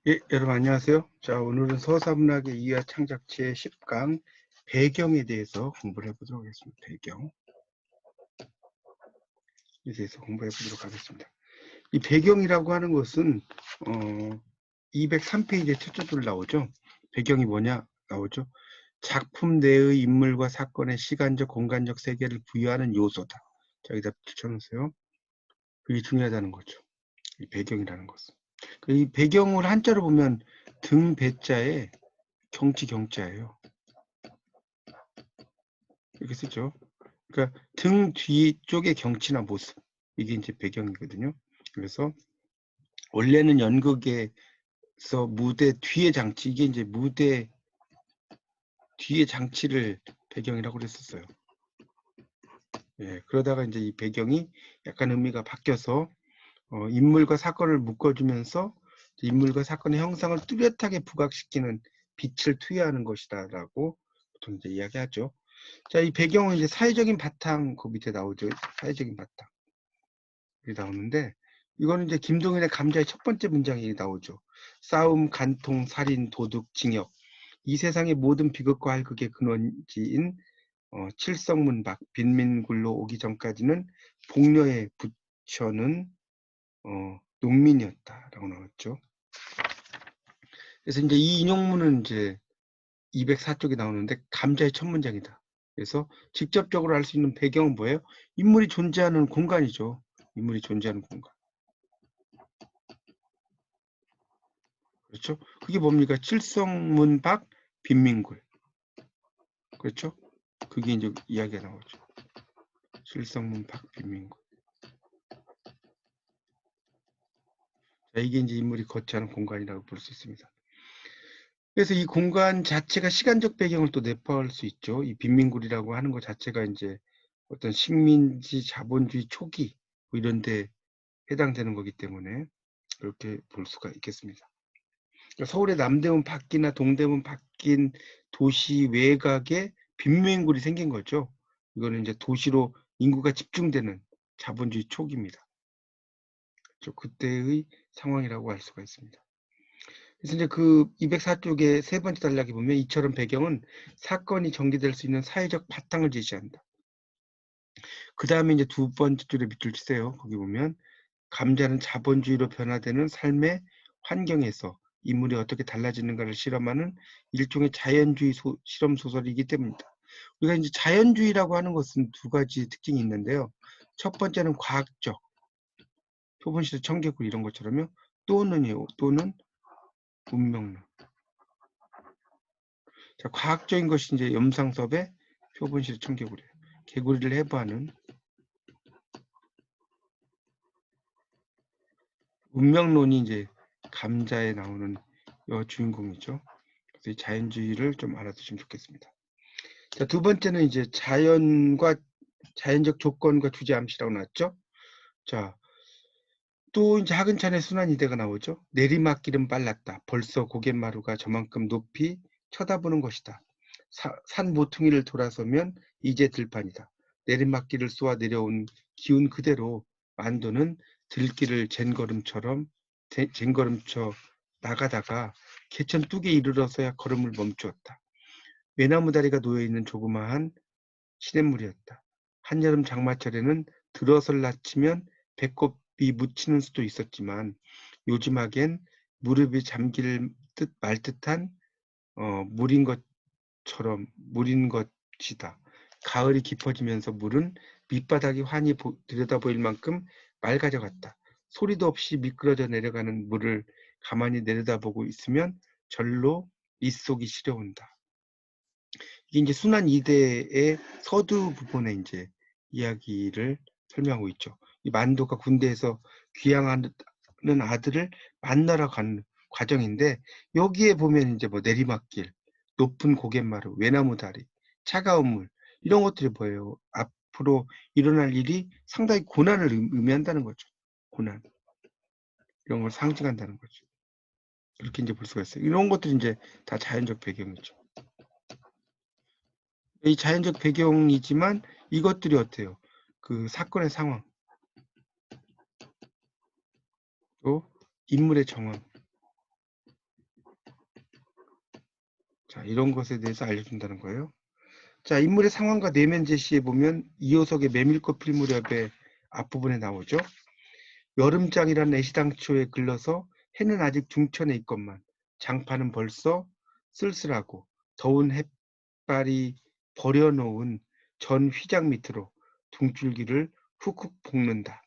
예, 여러분 안녕하세요. 자, 오늘은 서사문학의 이해와 창작체의 10강 배경에 대해서 공부를 해보도록 하겠습니다. 배경에 대해서 공부해 보도록 하겠습니다. 이 배경이라고 하는 것은 203페이지에 첫째 줄 나오죠. 배경이 뭐냐 나오죠. 작품 내의 인물과 사건의 시간적, 공간적 세계를 부여하는 요소다. 자, 여기다 붙여놓으세요. 그게 중요하다는 거죠. 이 배경이라는 것은. 이 배경을 한자로 보면 등 배자에 경치 경자예요. 이렇게 쓰죠. 그러니까 등 뒤쪽의 경치나 모습, 이게 이제 배경이거든요. 그래서 원래는 연극에서 무대 뒤의 장치, 이게 이제 무대 뒤의 장치를 배경이라고 그랬었어요. 예, 그러다가 이제 이 배경이 약간 의미가 바뀌어서 인물과 사건을 묶어주면서 인물과 사건의 형상을 뚜렷하게 부각시키는 빛을 투여하는 것이다라고 보통 이제 이야기하죠. 자, 이 배경은 이제 사회적인 바탕 그 밑에 나오죠. 사회적인 바탕. 나오는데 이거는 이제 김동현의 감자의 첫 번째 문장이 나오죠. 싸움, 간통, 살인, 도둑, 징역. 이 세상의 모든 비극과 할극의 근원지인 칠성문박, 빈민굴로 오기 전까지는 복려의 부처는 농민이었다라고 나왔죠. 그래서 이제 이 인용문은 이제 204쪽에 나오는데 감자의 첫 문장이다. 그래서 직접적으로 알 수 있는 배경은 뭐예요? 인물이 존재하는 공간이죠. 인물이 존재하는 공간. 그렇죠? 그게 뭡니까? 칠성문박 빈민굴. 그렇죠? 그게 이제 이야기가 나오죠. 칠성문박 빈민굴. 자, 이게 이제 인물이 거처하는 공간이라고 볼 수 있습니다. 그래서 이 공간 자체가 시간적 배경을 또 내포할 수 있죠. 이 빈민굴이라고 하는 것 자체가 이제 어떤 식민지 자본주의 초기 뭐 이런 데 해당되는 거기 때문에 그렇게 볼 수가 있겠습니다. 그러니까 서울의 남대문 밖이나 동대문 밖인 도시 외곽에 빈민굴이 생긴 거죠. 이거는 이제 도시로 인구가 집중되는 자본주의 초기입니다. 그때의 상황이라고 할 수가 있습니다. 그래서 이제 그 204쪽의 세 번째 단락에 보면 이처럼 배경은 사건이 전개될 수 있는 사회적 바탕을 제시한다. 그 다음에 이제 두 번째 줄에 밑줄 치세요. 거기 보면 감자는 자본주의로 변화되는 삶의 환경에서 인물이 어떻게 달라지는가를 실험하는 일종의 자연주의 실험 소설이기 때문이다. 우리가 이제 자연주의라고 하는 것은 두 가지 특징이 있는데요. 첫 번째는 과학적, 표본시대 청개구리 이런 것처럼요. 또는 운명론. 자, 과학적인 것이 이제 염상섭의 표본시대 청개구리. 개구리를 해부하는 운명론이 이제 감자에 나오는 주인공이죠. 그래서 이 자연주의를 좀 알아두시면 좋겠습니다. 자, 두 번째는 이제 자연적 조건과 주제 암시라고 나왔죠. 자, 또 이제 하근찬의 순환이대가 나오죠. 내리막길은 빨랐다. 벌써 고갯마루가 저만큼 높이 쳐다보는 것이다. 산 모퉁이를 돌아서면 이제 들판이다. 내리막길을 쏘아 내려온 기운 그대로 만도는 들길을 젠걸음쳐 나가다가 개천 뚝에 이르러서야 걸음을 멈추었다. 외나무 다리가 놓여있는 조그마한 시냇물이었다. 한여름 장마철에는 들어설 낮치면 배꼽이 묻히는 수도 있었지만 요즘하겐 무릎이 잠길 듯 말 듯한 물인 것이다. 가을이 깊어지면서 물은 밑바닥이 환히 들여다 보일 만큼 맑아져갔다. 소리도 없이 미끄러져 내려가는 물을 가만히 내려다보고 있으면 절로 입속이 시려온다. 이게 이제 순환 이대의 서두 부분에 이제 이야기를 설명하고 있죠. 이 만도가 군대에서 귀향하는 아들을 만나러 가는 과정인데 여기에 보면 이제 뭐 내리막길, 높은 고갯마루, 외나무 다리, 차가운 물 이런 것들이 보여요. 앞으로 일어날 일이 상당히 고난을 의미한다는 거죠. 고난 이런 걸 상징한다는 거죠. 이렇게 이제 볼 수가 있어요. 이런 것들이 이제 다 자연적 배경이죠. 이 자연적 배경이지만 이것들이 어때요? 그 사건의 상황, 또 인물의 정황, 자, 이런 것에 대해서 알려준다는 거예요. 자, 인물의 상황과 내면 제시에 보면 이호석의 메밀꽃 필 무렵의 앞부분에 나오죠. 여름장이라는 애시당초에 글러서 해는 아직 중천에 있건만 장파는 벌써 쓸쓸하고 더운 햇발이 버려놓은 전 휘장 밑으로 둥줄기를 훅훅 볶는다.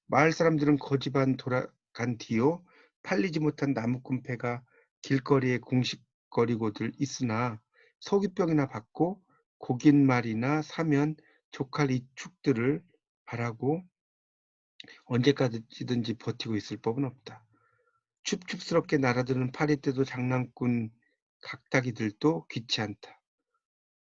마을 사람들은 거지반 돌아간 뒤요 팔리지 못한 나무꾼패가 길거리에 공식거리고들 있으나 소규병이나 받고 고깃말이나 사면 족할 이 축들을 바라고 언제까지든지 버티고 있을 법은 없다. 춥춥스럽게 날아드는 파리떼도 장난꾼 각다기들도 귀치 않다.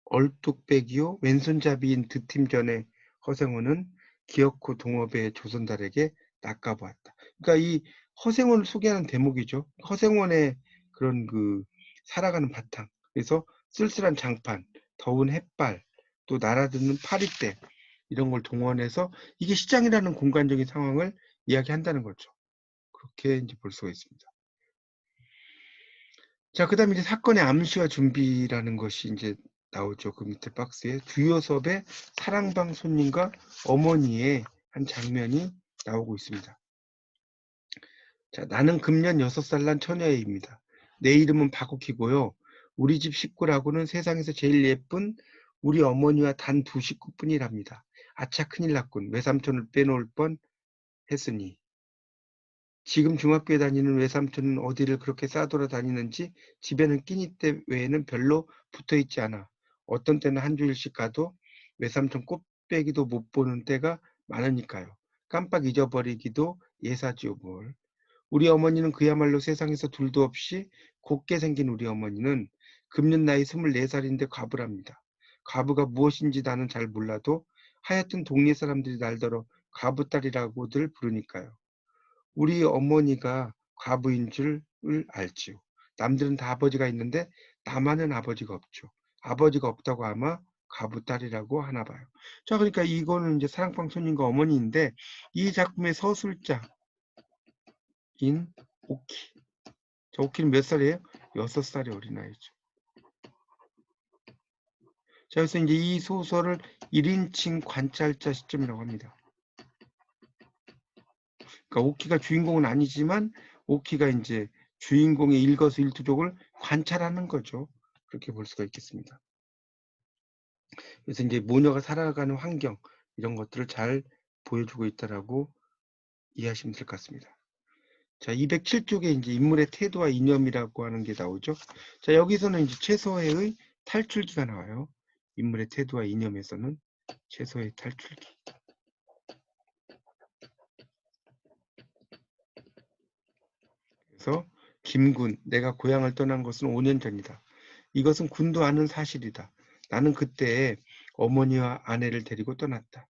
얼뚝배기요 왼손잡이인 드팀전의 허생원은 기어코 동업의 조선달에게 낚아보았다. 그러니까 이 허생원을 소개하는 대목이죠. 허생원의 그런 그 살아가는 바탕. 그래서 쓸쓸한 장판, 더운 햇발, 또 날아드는 파리떼 이런 걸 동원해서 이게 시장이라는 공간적인 상황을 이야기한다는 거죠. 그렇게 이제 볼 수가 있습니다. 자, 그 다음에 이제 사건의 암시와 준비라는 것이 이제 나오죠. 그 밑에 박스에 주요섭의 사랑방 손님과 어머니의 한 장면이 나오고 있습니다. 자, 나는 금년 6살 난 처녀애입니다. 내 이름은 박옥희고요. 우리 집 식구라고는 세상에서 제일 예쁜 우리 어머니와 단 2식구뿐이랍니다. 아차 큰일 났군. 외삼촌을 빼놓을 뻔 했으니. 지금 중학교에 다니는 외삼촌은 어디를 그렇게 싸돌아다니는지 집에는 끼니 때 외에는 별로 붙어있지 않아. 어떤 때는 한 주일씩 가도 외삼촌 꽃배기도 못 보는 때가 많으니까요. 깜빡 잊어버리기도 예사지요 뭘. 우리 어머니는 그야말로 세상에서 둘도 없이 곱게 생긴 우리 어머니는 금년 나이 24살인데 과부랍니다. 과부가 무엇인지 나는 잘 몰라도 하여튼 동네 사람들이 날더러 과부딸이라고들 부르니까요. 우리 어머니가 과부인 줄을 알지요. 남들은 다 아버지가 있는데 나만은 아버지가 없죠. 아버지가 없다고 아마 과부딸이라고 하나 봐요. 자, 그러니까 이거는 이제 사랑방 손님과 어머니인데 이 작품의 서술자인 오키. 저 오키는 몇 살이에요? 6살의 어린아이죠. 자, 그래서 이제 이 소설을 1인칭 관찰자 시점이라고 합니다. 그러니까 오키가 주인공은 아니지만 오키가 이제 주인공의 일거수일투족을 관찰하는 거죠. 그렇게 볼 수가 있겠습니다. 그래서 이제 모녀가 살아가는 환경 이런 것들을 잘 보여주고 있다라고 이해하시면 될 것 같습니다. 자, 207쪽에 이제 인물의 태도와 이념이라고 하는 게 나오죠. 자, 여기서는 이제 최소해의 탈출기가 나와요. 인물의 태도와 이념에서는 최소의 탈출기. 그래서 김군, 내가 고향을 떠난 것은 5년 전이다. 이것은 군도 아는 사실이다. 나는 그때 어머니와 아내를 데리고 떠났다.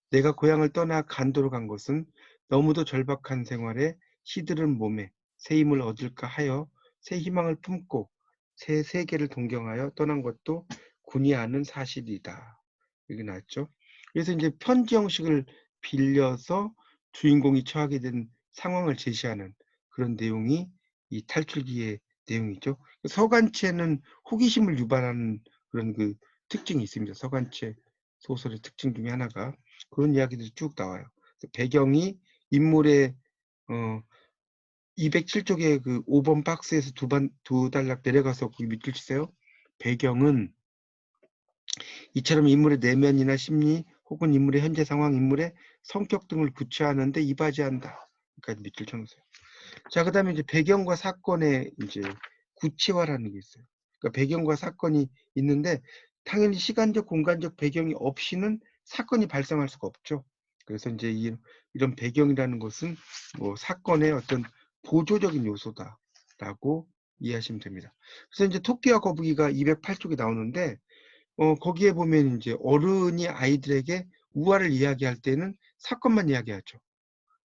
내가 고향을 떠나 간도로 간 것은 너무도 절박한 생활에 시들은 몸에 새 힘을 얻을까 하여 새 희망을 품고 새 세계를 동경하여 떠난 것도 군이 아는 사실이다. 이게 나왔죠. 그래서 이제 편지 형식을 빌려서 주인공이 처하게 된 상황을 제시하는 그런 내용이 이 탈출기의 내용이죠. 서간체는 호기심을 유발하는 그런 그 특징이 있습니다. 서간체 소설의 특징 중에 하나가 그런 이야기들이 쭉 나와요. 배경이 인물의 207쪽의 그 5번 박스에서 두 단락 내려가서 거기 밑줄 치세요. 배경은 이처럼 인물의 내면이나 심리 혹은 인물의 현재 상황, 인물의 성격 등을 구체화하는데 이바지한다. 그러니까 밑줄 쳐놓으세요. 자, 그다음에 이제 배경과 사건의 이제 구체화라는 게 있어요. 그러니까 배경과 사건이 있는데 당연히 시간적, 공간적 배경이 없이는 사건이 발생할 수가 없죠. 그래서 이제 이런 배경이라는 것은 뭐 사건의 어떤 보조적인 요소다라고 이해하시면 됩니다. 그래서 이제 토끼와 거북이가 208쪽에 나오는데 거기에 보면 이제 어른이 아이들에게 우화를 이야기할 때는 사건만 이야기하죠.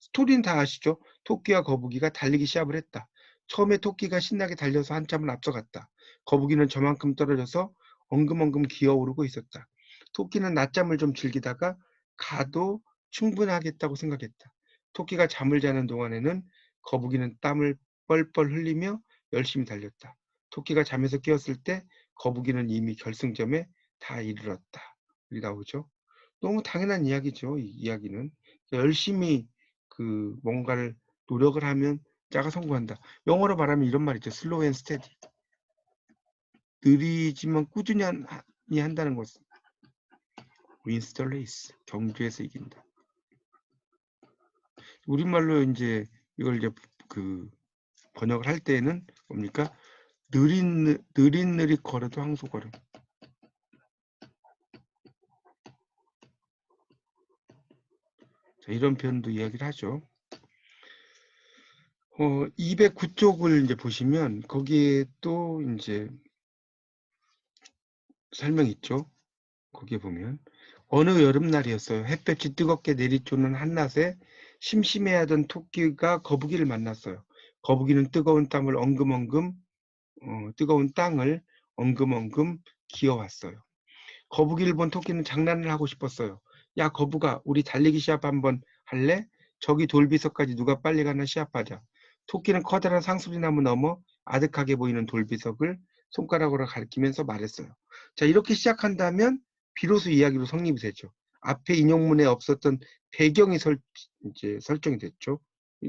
스토리는 다 아시죠? 토끼와 거북이가 달리기 시합을 했다. 처음에 토끼가 신나게 달려서 한참을 앞서갔다. 거북이는 저만큼 떨어져서 엉금엉금 기어오르고 있었다. 토끼는 낮잠을 좀 즐기다가 가도 충분하겠다고 생각했다. 토끼가 잠을 자는 동안에는 거북이는 땀을 뻘뻘 흘리며 열심히 달렸다. 토끼가 잠에서 깨었을 때 거북이는 이미 결승점에 다 이르렀다. 이 나오죠. 너무 당연한 이야기죠. 이 이야기는 열심히 그 뭔가를 노력을 하면 자가 성공한다. 영어로 말하면 이런 말 있죠. 슬로우 앤 스테디. 느리지만 꾸준히 한다는 것은 wins the race. 경주에서 이긴다. 우리말로 이제 이걸 이제 그 번역을 할 때에는 뭡니까? 느릿느릿 걸어도 황소걸음. 자, 이런 표현도 이야기를 하죠. 209쪽을 이제 보시면 거기에 또 이제 설명 있죠. 거기에 보면 어느 여름날이었어요. 햇볕이 뜨겁게 내리쬐는 한낮에 심심해하던 토끼가 거북이를 만났어요. 거북이는 뜨거운 땅을 엉금엉금 기어왔어요. 거북이를 본 토끼는 장난을 하고 싶었어요. 야, 거북아, 우리 달리기 시합 한번 할래? 저기 돌비석까지 누가 빨리 가나 시합하자. 토끼는 커다란 상수리나무 너머 아득하게 보이는 돌비석을 손가락으로 가리키면서 말했어요. 자, 이렇게 시작한다면 비로소 이야기로 성립이 되죠. 앞에 인용문에 없었던 배경이 이제 설정이 됐죠.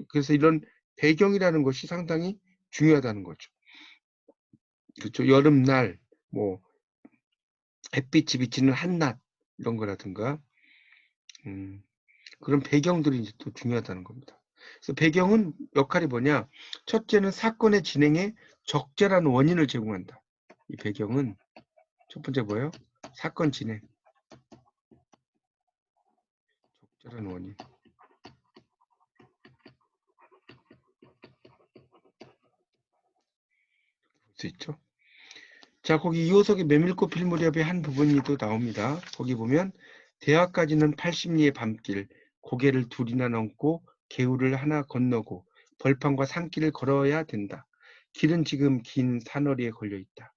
그래서 이런 배경이라는 것이 상당히 중요하다는 거죠. 그렇죠. 여름날, 뭐 햇빛이 비치는 한낮 이런 거라든가 그런 배경들이 이제 또 중요하다는 겁니다. 그래서 배경은 역할이 뭐냐? 첫째는 사건의 진행에 적절한 원인을 제공한다. 이 배경은 첫 번째 뭐예요? 사건 진행. 적절한 원인. 볼 수 있죠. 자, 거기 이호석의 메밀꽃 필 무렵의 한 부분이 또 나옵니다. 거기 보면 대학까지는 80리의 밤길, 고개를 둘이나 넘고 개울을 하나 건너고 벌판과 산길을 걸어야 된다. 길은 지금 긴 산허리에 걸려 있다.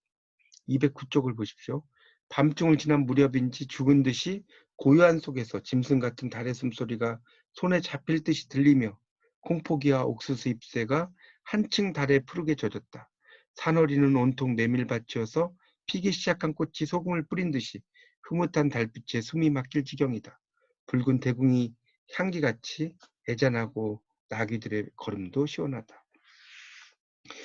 209쪽을 보십시오. 밤중을 지난 무렵인지 죽은 듯이 고요한 속에서 짐승 같은 달의 숨소리가 손에 잡힐 듯이 들리며 콩포기와 옥수수 잎새가 한층 달에 푸르게 젖었다. 산허리는 온통 메밀밭이어서 피기 시작한 꽃이 소금을 뿌린 듯이 흐뭇한 달빛에 숨이 막힐 지경이다. 붉은 대궁이 향기같이 애잔하고 나귀들의 걸음도 시원하다.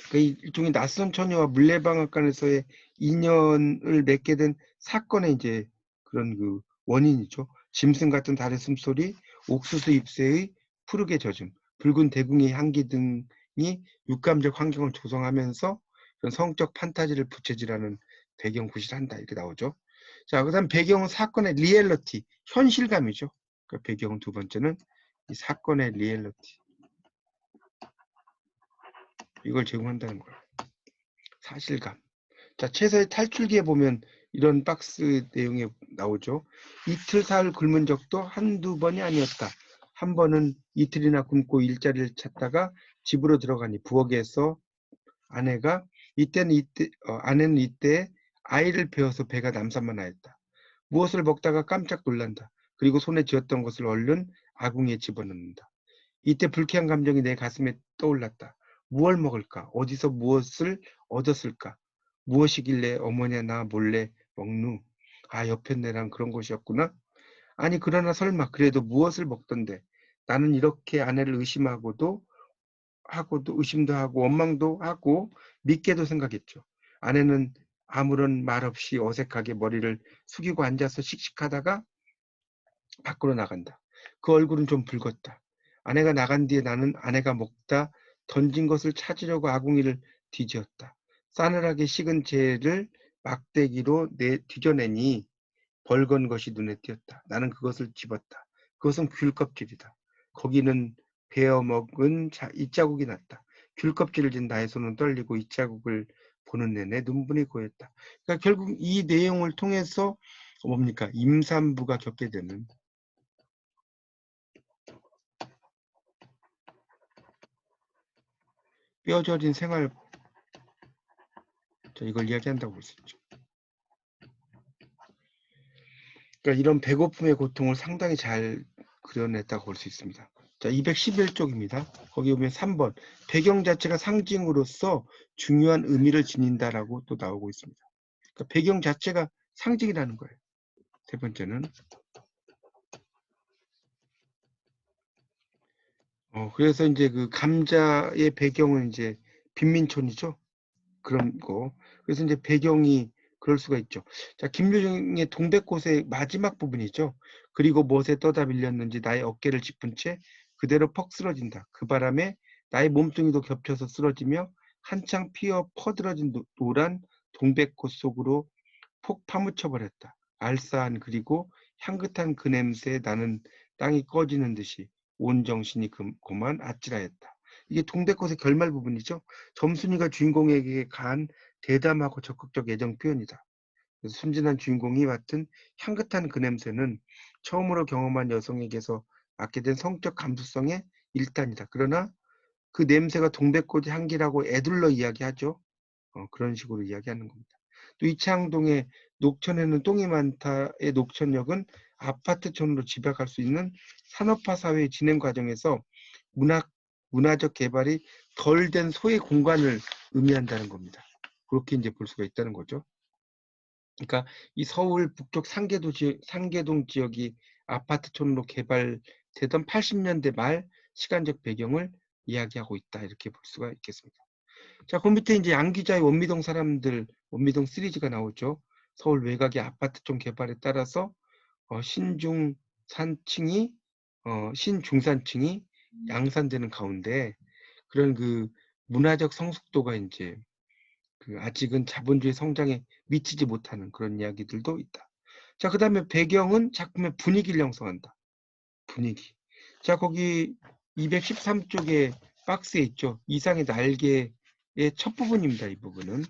그러니까 일종의 낯선 처녀와 물레방앗간에서의 인연을 맺게 된 사건의 이제 그런 그 원인이죠. 짐승 같은 달의 숨소리, 옥수수 잎새의 푸르게 젖음, 붉은 대궁의 향기 등이 육감적 환경을 조성하면서 그런 성적 판타지를 부채질하는 배경 구실을 한다 이렇게 나오죠. 자, 그다음 배경은 사건의 리얼리티, 현실감이죠. 그 배경은 두 번째는 이 사건의 리얼리티. 이걸 제공한다는 거예요. 사실감. 자, 최서의 탈출기에 보면 이런 박스 내용이 나오죠. 이틀 사흘 굶은 적도 한두 번이 아니었다. 한 번은 이틀이나 굶고 일자리를 찾다가 집으로 들어가니 부엌에서 아내는 이때 아이를 베어서 배가 남산만하였다. 무엇을 먹다가 깜짝 놀란다. 그리고 손에 쥐었던 것을 얼른 아궁이에 집어넣는다. 이때 불쾌한 감정이 내 가슴에 떠올랐다. 무엇을 먹을까? 어디서 무엇을 얻었을까? 무엇이길래 어머니야 나 몰래 먹누? 아, 옆에 내랑 그런 것이었구나? 아니, 그러나 설마 그래도 무엇을 먹던데? 나는 이렇게 아내를 의심도 하고 원망도 하고 믿게도 생각했죠. 아내는 아무런 말 없이 어색하게 머리를 숙이고 앉아서 씩씩하다가 밖으로 나간다. 그 얼굴은 좀 붉었다. 아내가 나간 뒤에 나는 아내가 먹다 던진 것을 찾으려고 아궁이를 뒤지었다. 싸늘하게 식은 재를 막대기로 뒤져내니 벌건 것이 눈에 띄었다. 나는 그것을 집었다. 그것은 귤 껍질이다. 거기는 베어 먹은 이자국이 났다. 귤 껍질을 진 나의 손은 떨리고 이자국을 보는 내내 눈물이 고였다. 그러니까 결국 이 내용을 통해서 뭡니까? 임산부가 겪게 되는 뼈저린 생활, 이걸 이야기한다고 볼 수 있죠. 그러니까 이런 배고픔의 고통을 상당히 잘 그려냈다고 볼 수 있습니다. 자, 211쪽입니다. 거기 보면 3번 배경 자체가 상징으로서 중요한 의미를 지닌다라고 또 나오고 있습니다. 그러니까 배경 자체가 상징이라는 거예요. 세 번째는 그래서 이제 그 감자의 배경은 이제 빈민촌이죠. 그런 거. 그래서 이제 배경이 그럴 수가 있죠. 자, 김유정의 동백꽃의 마지막 부분이죠. 그리고 못에 떠다 밀렸는지 나의 어깨를 짚은 채 그대로 퍽 쓰러진다. 그 바람에 나의 몸뚱이도 겹쳐서 쓰러지며 한창 피어 퍼들어진 노란 동백꽃 속으로 폭 파묻혀 버렸다. 알싸한 그리고 향긋한 그 냄새에 나는 땅이 꺼지는 듯이 온 정신이 그만 아찔하였다. 이게 동백꽃의 결말 부분이죠. 점순이가 주인공에게 간 대담하고 적극적 애정 표현이다. 그래서 순진한 주인공이 맡은 향긋한 그 냄새는 처음으로 경험한 여성에게서 맡게 된 성적 감수성의 일단이다. 그러나 그 냄새가 동백꽃의 향기라고 애둘러 이야기하죠. 그런 식으로 이야기하는 겁니다. 또 이창동의 녹천에는 똥이 많다의 녹천역은 아파트촌으로 집약할 수 있는 산업화 사회의 진행 과정에서 문화적 개발이 덜 된 소의 공간을 의미한다는 겁니다. 그렇게 이제 볼 수가 있다는 거죠. 그러니까 이 서울 북쪽 상계동 지역이 아파트촌으로 개발되던 80년대 말 시간적 배경을 이야기하고 있다. 이렇게 볼 수가 있겠습니다. 자, 그 밑에 이제 양 기자의 원미동 사람들, 원미동 시리즈가 나오죠. 서울 외곽의 아파트촌 개발에 따라서 신중산층이 양산되는 가운데 그런 그 문화적 성숙도가 이제 그 아직은 자본주의 성장에 미치지 못하는 그런 이야기들도 있다. 자, 그 다음에 배경은 작품의 분위기를 형성한다. 분위기. 자, 거기 213쪽에 박스에 있죠. 이상의 날개의 첫 부분입니다. 이 부분은.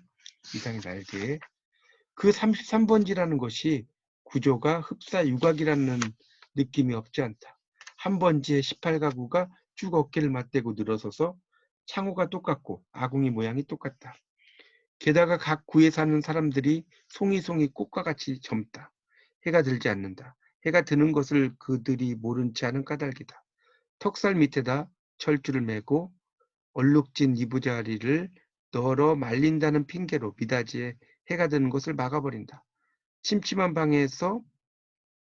이상의 날개. 그 33번지라는 것이 구조가 흡사 유곽이라는 느낌이 없지 않다. 한 번지에 18가구가 쭉 어깨를 맞대고 늘어서서 창호가 똑같고 아궁이 모양이 똑같다. 게다가 각 구에 사는 사람들이 송이송이 꽃과 같이 젊다. 해가 들지 않는다. 해가 드는 것을 그들이 모른 채 하는 까닭이다. 턱살 밑에다 철줄을 매고 얼룩진 이부자리를 널어 말린다는 핑계로 미닫이에 해가 드는 것을 막아버린다. 침침한 방에서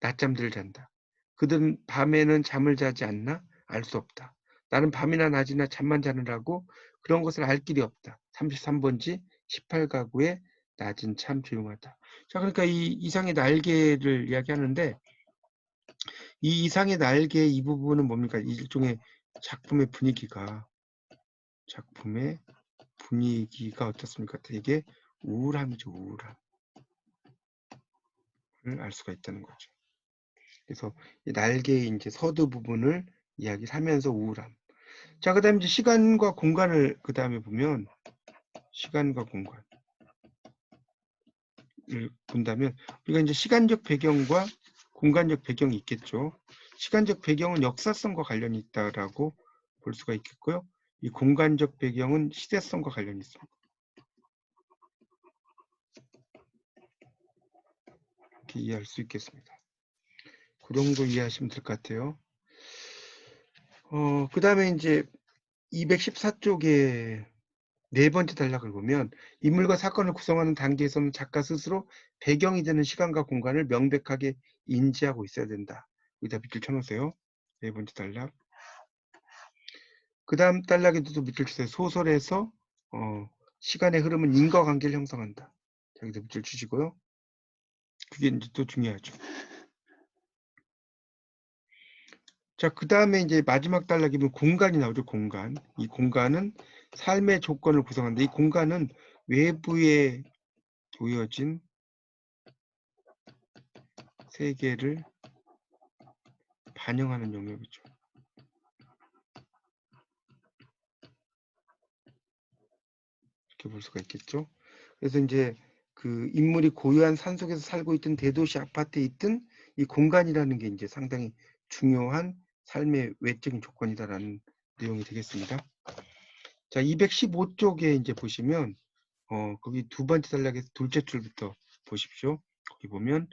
낮잠들을 잔다. 그들은 밤에는 잠을 자지 않나? 알 수 없다. 나는 밤이나 낮이나 잠만 자느라고 그런 것을 알 길이 없다. 33번지 18가구의 낮은 참 조용하다. 자, 그러니까 이 이상의 날개를 이야기하는데 이 이상의 날개 이 부분은 뭡니까? 일종의 작품의 분위기가 어떻습니까? 되게 우울함이죠. 우울함을 알 수가 있다는 거죠. 그래서 이 날개의 이제 서두 부분을 이야기를 하면서 우울함. 자, 그 다음에 이제 시간과 공간을 그 다음에 보면 시간과 공간을 본다면 우리가 이제 시간적 배경과 공간적 배경이 있겠죠. 시간적 배경은 역사성과 관련이 있다라고 볼 수가 있겠고요. 이 공간적 배경은 시대성과 관련이 있습니다. 이렇게 이해할 수 있겠습니다. 그 정도 이해하시면 될 것 같아요. 그 다음에 이제 214쪽에 네 번째 단락을 보면 인물과 사건을 구성하는 단계에서는 작가 스스로 배경이 되는 시간과 공간을 명백하게 인지하고 있어야 된다. 여기다 밑줄 쳐놓으세요. 네 번째 단락. 그 다음 단락에도 밑줄 치세요. 소설에서 시간의 흐름은 인과관계를 형성한다. 여기다 밑줄 치시고요. 그게 이제 또 중요하죠. 자, 그 다음에 이제 마지막 단락이면 공간이 나오죠. 공간. 이 공간은 삶의 조건을 구성한다. 이 공간은 외부에 놓여진 세계를 반영하는 영역이죠. 이렇게 볼 수가 있겠죠. 그래서 이제 그 인물이 고요한 산속에서 살고 있던 대도시 아파트에 있던 이 공간이라는 게 이제 상당히 중요한 삶의 외적인 조건이다라는 내용이 되겠습니다. 자, 215쪽에 이제 보시면 거기 두 번째 단락에서 둘째 줄부터 보십시오. 거기 보면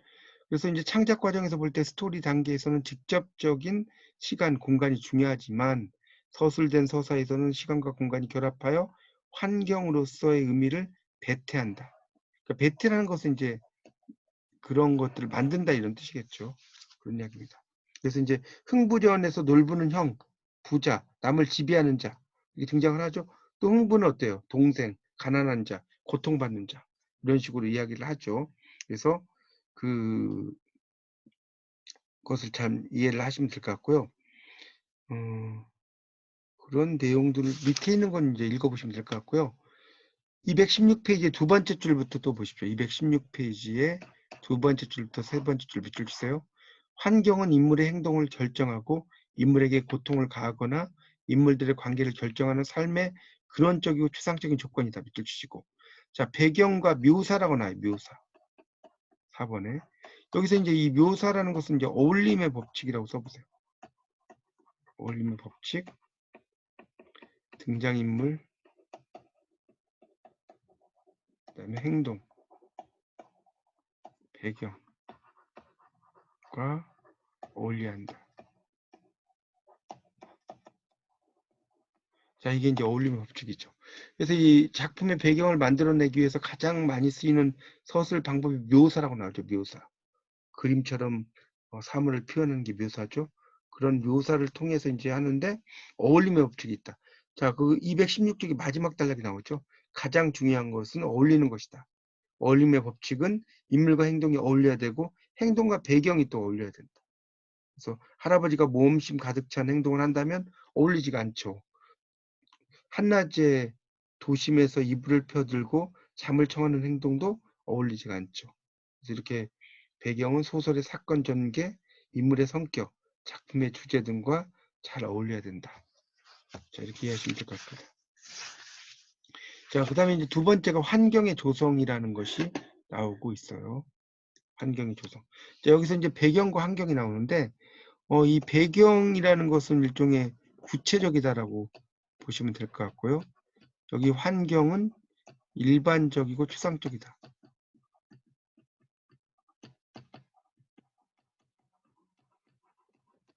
그래서 이제 창작 과정에서 볼 때 스토리 단계에서는 직접적인 시간, 공간이 중요하지만 서술된 서사에서는 시간과 공간이 결합하여 환경으로서의 의미를 배태한다. 그러니까 베테라는 것은 이제 그런 것들을 만든다 이런 뜻이겠죠. 그런 이야기입니다. 그래서 이제 흥부전에서 놀부는 형, 부자, 남을 지배하는 자 이게 등장을 하죠. 또 흥부는 어때요? 동생, 가난한 자, 고통받는 자 이런 식으로 이야기를 하죠. 그래서 그것을 참 이해를 하시면 될 것 같고요. 그런 내용들을 밑에 있는 건 이제 읽어보시면 될 것 같고요. 216페이지의 두 번째 줄부터 또 보십시오. 216페이지의 두 번째 줄부터 세 번째 줄 밑줄 치세요. 환경은 인물의 행동을 결정하고 인물에게 고통을 가하거나 인물들의 관계를 결정하는 삶의 근원적이고 추상적인 조건이다. 밑줄 치시고. 자, 배경과 묘사라고 나와요. 묘사. 4번에. 여기서 이제 이 묘사라는 것은 이제 어울림의 법칙이라고 써보세요. 어울림의 법칙. 등장인물. 그다음에 행동. 배경과 어울려야 한다. 자, 이게 이제 어울림의 법칙이죠. 그래서 이 작품의 배경을 만들어내기 위해서 가장 많이 쓰이는 서술 방법이 묘사라고 나오죠. 묘사. 그림처럼 사물을 표현하는 게 묘사죠. 그런 묘사를 통해서 이제 하는데 어울림의 법칙이 있다. 자, 그 216쪽이 마지막 단락이 나오죠. 가장 중요한 것은 어울리는 것이다. 어울림의 법칙은 인물과 행동이 어울려야 되고 행동과 배경이 또 어울려야 된다. 그래서 할아버지가 모험심 가득 찬 행동을 한다면 어울리지가 않죠. 한낮에 도심에서 이불을 펴들고 잠을 청하는 행동도 어울리지가 않죠. 그래서 이렇게 배경은 소설의 사건 전개, 인물의 성격, 작품의 주제 등과 잘 어울려야 된다. 자, 이렇게 이해하시면 될 것 같습니다. 자, 그 다음에 이제 두 번째가 환경의 조성이라는 것이 나오고 있어요. 환경의 조성. 자, 여기서 이제 배경과 환경이 나오는데, 이 배경이라는 것은 일종의 구체적이다라고 보시면 될 것 같고요. 여기 환경은 일반적이고 추상적이다.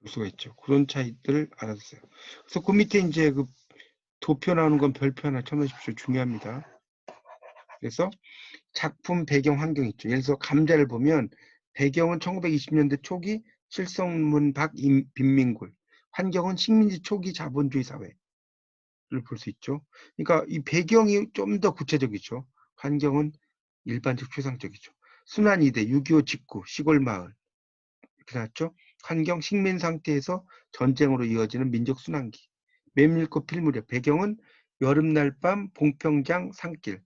볼 수가 있죠. 그런 차이들을 알아주세요. 그래서 그 밑에 이제 그 도표 나오는 건 별표 하나 쳐놓으십시오. 중요합니다. 그래서 작품 배경 환경 있죠. 예를 들어서 감자를 보면 배경은 1920년대 초기 칠성문박 빈민굴, 환경은 식민지 초기 자본주의 사회를 볼 수 있죠. 그러니까 이 배경이 좀 더 구체적이죠. 환경은 일반적 추상적이죠. 순환이대 6.25 직후 시골 마을 이렇게 나왔죠. 환경 식민 상태에서 전쟁으로 이어지는 민족 순환기. 메밀꽃 필 무렵 배경은 여름날 밤 봉평장 산길.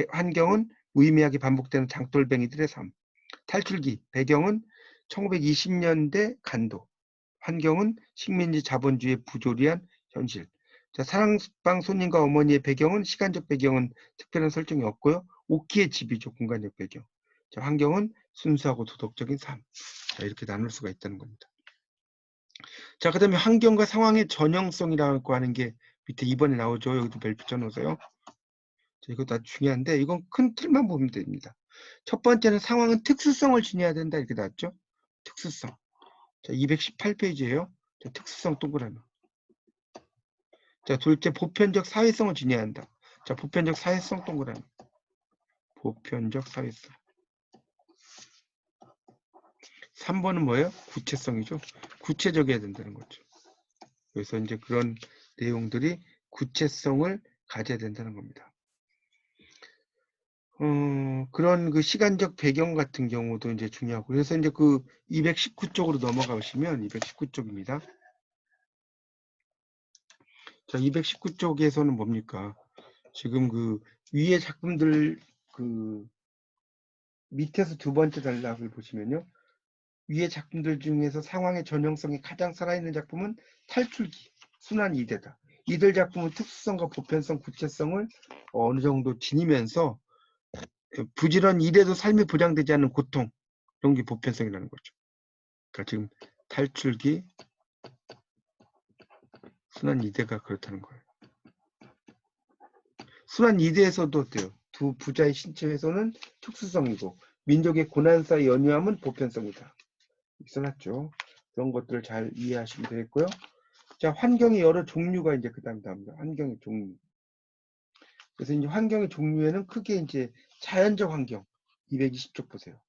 환경은 무의미하게 반복되는 장돌뱅이들의 삶. 탈출기 배경은 1920년대 간도. 환경은 식민지 자본주의의 부조리한 현실. 자, 사랑방 손님과 어머니의 배경은 시간적 배경은 특별한 설정이 없고요. 오키의 집이죠. 공간적 배경. 자, 환경은 순수하고 도덕적인 삶. 자, 이렇게 나눌 수가 있다는 겁니다. 자, 그 다음에 환경과 상황의 전형성이라고 하는 게 밑에 2번에 나오죠. 여기도 별표 쳐놓으세요. 자, 이것도 아주 중요한데 이건 큰 틀만 보면 됩니다. 첫 번째는 상황은 특수성을 지녀야 된다 이렇게 나왔죠. 특수성. 자, 218페이지예요. 자, 특수성 동그라미. 자, 둘째 보편적 사회성을 지녀야 한다. 자, 보편적 사회성 동그라미. 보편적 사회성. 3번은 뭐예요? 구체성이죠. 구체적이어야 된다는 거죠. 그래서 이제 그런 내용들이 구체성을 가져야 된다는 겁니다. 그런 그 시간적 배경 같은 경우도 이제 중요하고, 그래서 이제 그 219쪽으로 넘어가시면 219쪽입니다. 자, 219쪽에서는 뭡니까? 지금 그 위에 작품들 그 밑에서 두 번째 단락을 보시면요. 위의 작품들 중에서 상황의 전형성이 가장 살아있는 작품은 탈출기, 순환 이대다. 이들 작품은 특수성과 보편성, 구체성을 어느 정도 지니면서 부지런 이래도 삶이 보장되지 않는 고통, 이런 게 보편성이라는 거죠. 그러니까 지금 탈출기, 순환 이대가 그렇다는 거예요. 순환 이대에서도 어때요? 두 부자의 신체 훼손은 특수성이고 민족의 고난사의 연유함은 보편성이다. 써놨죠. 그런 것들을 잘 이해하시면 되겠고요. 자, 환경의 여러 종류가 이제 그 다음에 나옵니다. 환경의 종류. 그래서 이제 환경의 종류에는 크게 이제 자연적 환경 220쪽 보세요.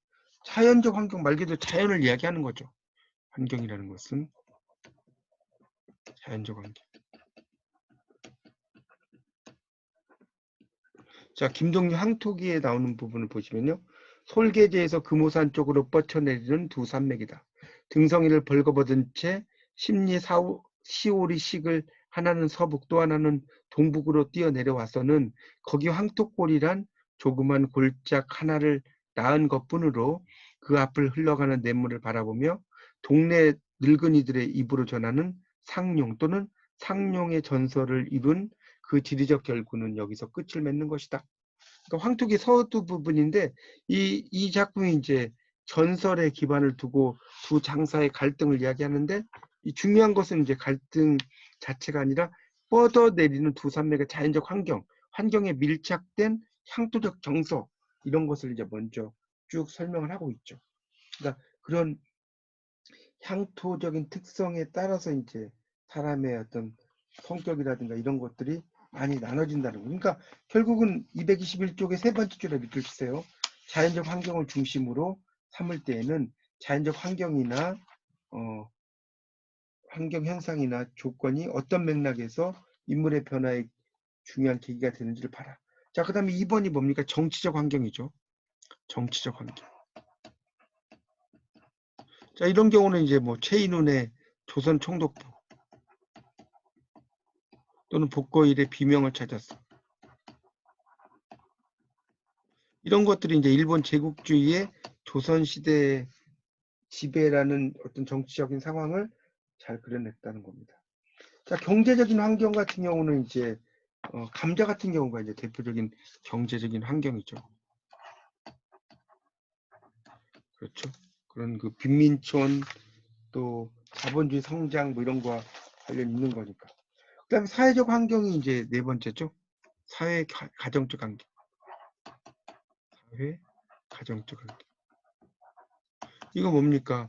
자연적 환경 말 그대로 자연을 이야기하는 거죠. 환경이라는 것은 자연적 환경. 자, 김동률 항토기에 나오는 부분을 보시면요. 솔개제에서 금오산 쪽으로 뻗쳐내리는 두 산맥이다. 등성이를 벌거벗은 채 심리 시오리 식을 하나는 서북 또 하나는 동북으로 뛰어내려와서는 거기 황토골이란 조그만 골짝 하나를 낳은 것뿐으로 그 앞을 흘러가는 냇물을 바라보며 동네 늙은이들의 입으로 전하는 상룡 또는 상룡의 전설을 이룬 그 지리적 결구는 여기서 끝을 맺는 것이다. 그러니까 황토기 서두 부분인데 이 작품이 이제 전설의 기반을 두고 두 장사의 갈등을 이야기하는데 이 중요한 것은 이제 갈등 자체가 아니라 뻗어내리는 두 산맥의 자연적 환경에 밀착된 향토적 정서 이런 것을 이제 먼저 쭉 설명을 하고 있죠. 그러니까 그런 향토적인 특성에 따라서 이제 사람의 어떤 성격이라든가 이런 것들이 많이 나눠진다는 거. 그러니까 결국은 221쪽의 세 번째 줄에 밑줄 치세요. 자연적 환경을 중심으로 삼을 때에는 자연적 환경이나 환경 현상이나 조건이 어떤 맥락에서 인물의 변화에 중요한 계기가 되는지를 봐라. 자, 그 다음에 2번이 뭡니까? 정치적 환경이죠. 정치적 환경. 자, 이런 경우는 이제 뭐 최인훈의 조선 총독부 또는 복거일의 비명을 찾았어. 이런 것들이 이제 일본 제국주의의 조선시대 지배라는 어떤 정치적인 상황을 잘 그려냈다는 겁니다. 자, 경제적인 환경 같은 경우는 이제 감자 같은 경우가 이제 대표적인 경제적인 환경이죠. 그렇죠. 그런 그 빈민촌 또 자본주의 성장 뭐 이런 거와 관련 있는 거니까. 그다음에 사회적 환경이 이제 네 번째죠. 사회 가정적 환경. 사회 가정적 환경. 이거 뭡니까?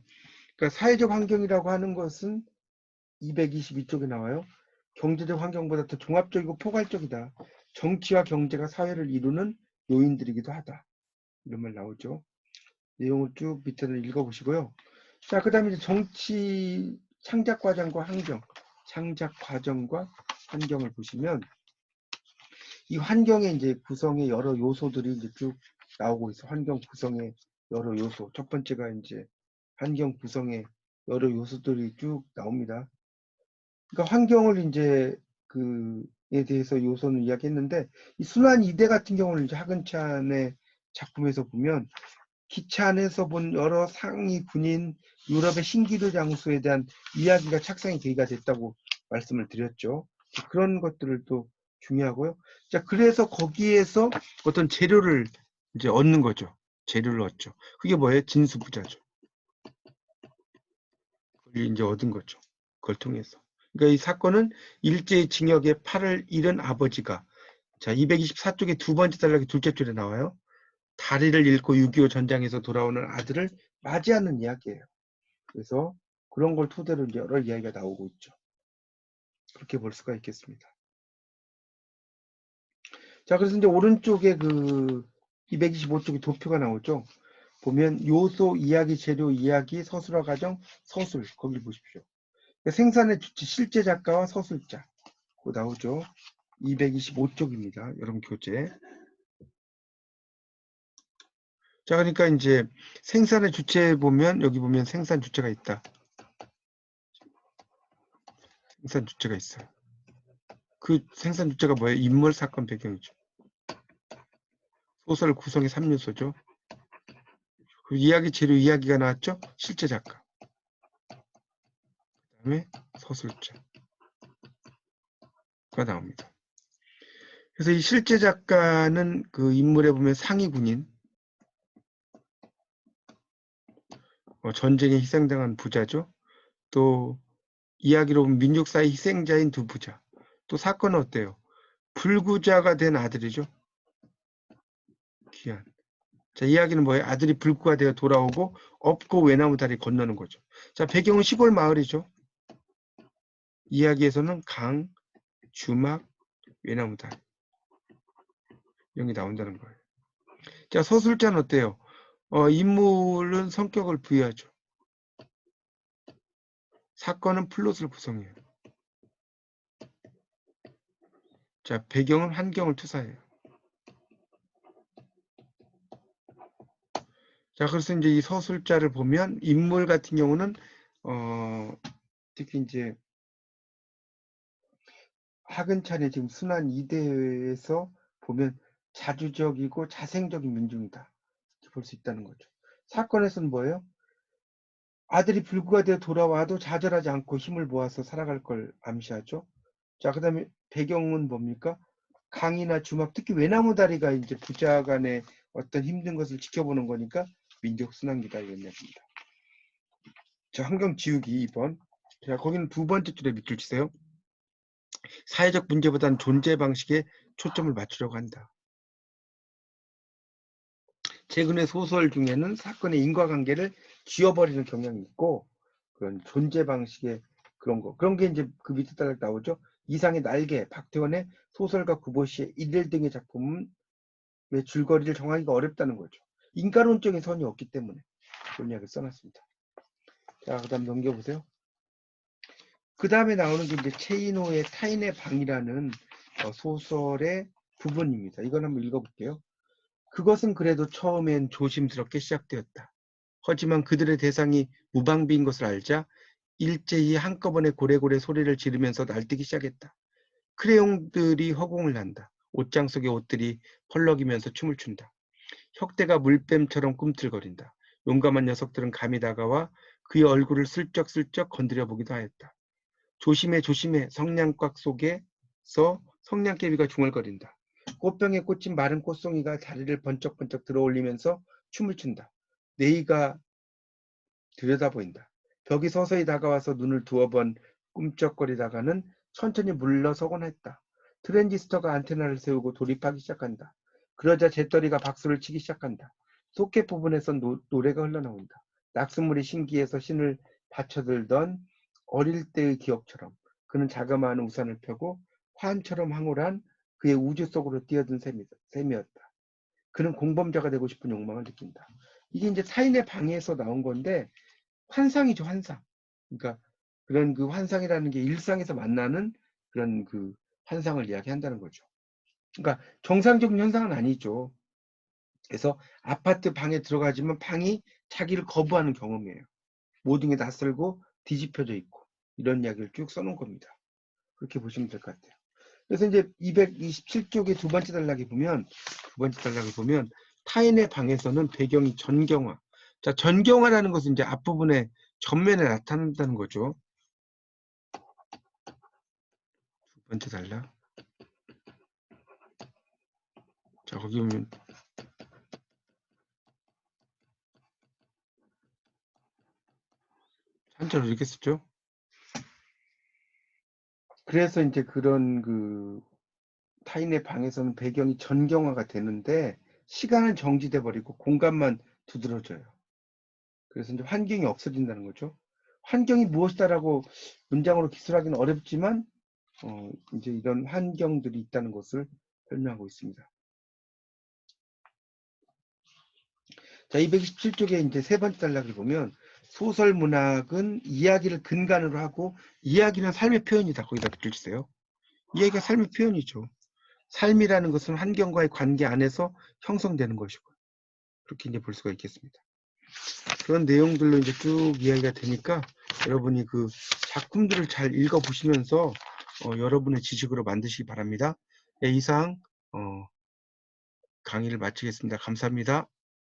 그러니까 사회적 환경이라고 하는 것은 222쪽에 나와요. 경제적 환경보다 더 종합적이고 포괄적이다. 정치와 경제가 사회를 이루는 요인들이기도 하다. 이런 말 나오죠. 내용을 쭉 밑에를 읽어보시고요. 자, 그 다음에 정치 창작 과정과 환경, 창작 과정과 환경을 보시면 이 환경의 이제 구성의 여러 요소들이 이제 쭉 나오고 있어. 환경 구성의 여러 요소. 첫 번째가 이제 환경 구성의 여러 요소들이 쭉 나옵니다. 그러니까 환경을 이제 그에 대해서 요소는 이야기했는데 이 순환 이대 같은 경우는 이제 하근찬의 작품에서 보면 기차 안에서 본 여러 상위 군인 유럽의 신기루 장수에 대한 이야기가 착상이 계기가 됐다고 말씀을 드렸죠. 그런 것들을 또 중요하고요. 자, 그래서 거기에서 어떤 재료를 이제 얻는 거죠. 재료를 얻죠. 그게 뭐예요? 진수부자죠. 그걸 이제 얻은 거죠. 그걸 통해서. 그러니까 이 사건은 일제의 징역에 팔을 잃은 아버지가 자 224쪽에 두 번째 단락의 둘째 줄에 나와요. 다리를 잃고 6.25 전장에서 돌아오는 아들을 맞이하는 이야기예요. 그래서 그런 걸 토대로 이제 여러 이야기가 나오고 있죠. 그렇게 볼 수가 있겠습니다. 자, 그래서 이제 오른쪽에 그 225쪽에 도표가 나오죠. 보면 요소, 이야기, 재료, 이야기, 서술화 과정, 서술 거기 보십시오. 그러니까 생산의 주체, 실제 작가와 서술자 그거 나오죠. 225쪽입니다. 여러분 교재. 자, 그러니까 이제 생산의 주체에 보면 여기 보면 생산 주체가 있다. 생산 주체가 있어요. 그 생산 주체가 뭐예요? 인물, 사건, 배경이죠. 소설 구성의 3요소죠. 그 이야기, 재료, 이야기가 나왔죠? 실제 작가. 그 다음에 서술자가 나옵니다. 그래서 이 실제 작가는 그 인물에 보면 상위 군인, 전쟁에 희생당한 부자죠. 또 이야기로 보면 민족사의 희생자인 두 부자. 또 사건은 어때요? 불구자가 된 아들이죠. 귀한. 자, 이야기는 뭐예요? 아들이 불구가 되어 돌아오고 없고 외나무 다리 건너는 거죠. 자, 배경은 시골 마을이죠. 이야기에서는 강, 주막, 외나무 다리. 내용이 나온다는 거예요. 자, 서술자는 어때요? 인물은 성격을 부여하죠. 사건은 플롯을 구성해요. 자, 배경은 환경을 투사해요. 자, 그래서 이제 이 서술자를 보면 인물 같은 경우는 특히 이제 하근찬의 지금 순환 2대에서 보면 자주적이고 자생적인 민중이다. 볼 수 있다는 거죠. 사건에서는 뭐예요? 아들이 불구가 되어 돌아와도 좌절하지 않고 힘을 모아서 살아갈 걸 암시하죠. 자, 그 다음에 배경은 뭡니까? 강이나 주막, 특히 외나무다리가 이제 부자 간의 어떤 힘든 것을 지켜보는 거니까 민족 순환기다 이런 얘기입니다. 자, 환경 지우기 2번. 자, 거기는 두 번째 줄에 밑줄 치세요. 사회적 문제보다는 존재 방식에 초점을 맞추려고 한다. 최근의 소설 중에는 사건의 인과관계를 지워버리는 경향이 있고 그런 존재 방식의 그런 게 이제 그 밑에 따라 나오죠. 이상의 날개, 박태원의 소설가 구보시의 일일 등의 작품은 왜 줄거리를 정하기가 어렵다는 거죠. 인과론적인 선이 없기 때문에 그런 이야기를 써놨습니다. 자, 그 다음 넘겨보세요. 그 다음에 나오는 게 이제 최인호의 타인의 방이라는 소설의 부분입니다. 이건 한번 읽어볼게요. 그것은 그래도 처음엔 조심스럽게 시작되었다. 하지만 그들의 대상이 무방비인 것을 알자 일제히 한꺼번에 고래고래 소리를 지르면서 날뛰기 시작했다. 크레용들이 허공을 난다. 옷장 속의 옷들이 펄럭이면서 춤을 춘다. 혁대가 물뱀처럼 꿈틀거린다. 용감한 녀석들은 감히 다가와 그의 얼굴을 슬쩍슬쩍 건드려 보기도 하였다. 조심해 조심해 성냥곽 속에서 성냥개비가 중얼거린다. 꽃병에 꽂힌 마른 꽃송이가 다리를 번쩍번쩍 들어올리면서 춤을 춘다. 네이가 들여다보인다. 벽이 서서히 다가와서 눈을 두어 번 꿈쩍거리다가는 천천히 물러서곤 했다. 트랜지스터가 안테나를 세우고 돌입하기 시작한다. 그러자 재떨이가 박수를 치기 시작한다. 소켓 부분에서 노래가 흘러나온다. 낙숫물이 신기해서 신을 받쳐들던 어릴 때의 기억처럼 그는 자그마한 우산을 펴고 환처럼 황홀한 그의 우주 속으로 뛰어든 셈이었다. 그는 공범자가 되고 싶은 욕망을 느낀다. 이게 이제 타인의 방에서 나온 건데 환상이죠, 환상. 그러니까 그런 그 환상이라는 게 일상에서 만나는 그런 그 환상을 이야기한다는 거죠. 그러니까 정상적인 현상은 아니죠. 그래서 아파트 방에 들어가지만 방이 자기를 거부하는 경험이에요. 모든 게 낯설고 뒤집혀져 있고 이런 이야기를 쭉 써놓은 겁니다. 그렇게 보시면 될 것 같아요. 그래서 이제 227쪽의 두 번째 단락에 보면 타인의 방에서는 배경이 전경화. 자, 전경화라는 것은 이제 앞부분에 전면에 나타난다는 거죠. 두 번째 단락. 자, 거기 보면 한자로 이렇게 쓰죠. 그래서 이제 그런 그 타인의 방에서는 배경이 전경화가 되는데 시간은 정지돼 버리고 공간만 두드러져요. 그래서 이제 환경이 없어진다는 거죠. 환경이 무엇이다라고 문장으로 기술하기는 어렵지만 이제 이런 환경들이 있다는 것을 설명하고 있습니다. 자, 227쪽에 이제 세 번째 단락을 보면 소설 문학은 이야기를 근간으로 하고 이야기는 삶의 표현이다. 거기다 붙여주세요. 이야기가 삶의 표현이죠. 삶이라는 것은 환경과의 관계 안에서 형성되는 것이고 그렇게 이제 볼 수가 있겠습니다. 그런 내용들로 이제 쭉 이야기가 되니까 여러분이 그 작품들을 잘 읽어보시면서 여러분의 지식으로 만드시기 바랍니다. 네, 이상 강의를 마치겠습니다. 감사합니다.